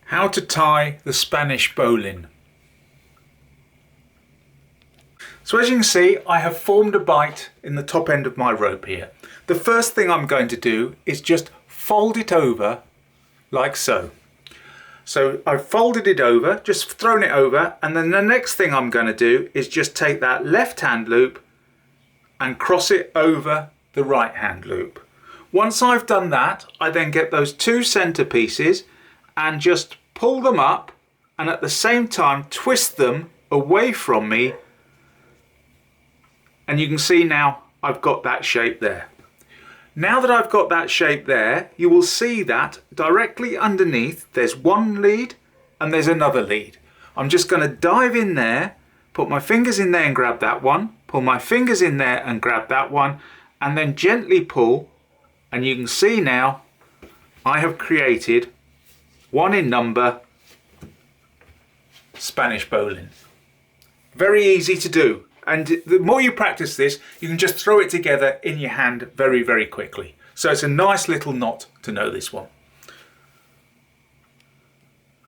How to tie the Spanish bowline. So as you can see, I have formed a bight in the top end of my rope here. The first thing I'm going to do is just fold it over like so. So I've folded it over, just thrown it over, and then the next thing I'm going to do is just take that left hand loop and cross it over the right hand loop. Once I've done that, I then get those two center pieces and just pull them up, and at the same time twist them away from me, and you can see now I've got that shape there. Now that I've got that shape there, you will see that directly underneath there's one lead and there's another lead. I'm just going to dive in there, put my fingers in there and grab that one, pull my fingers in there and grab that one, and then gently pull, and you can see now I have created one in number Spanish bowline. Very easy to do. And the more you practice this, you can just throw it together in your hand very, very quickly. So it's a nice little knot to know this one.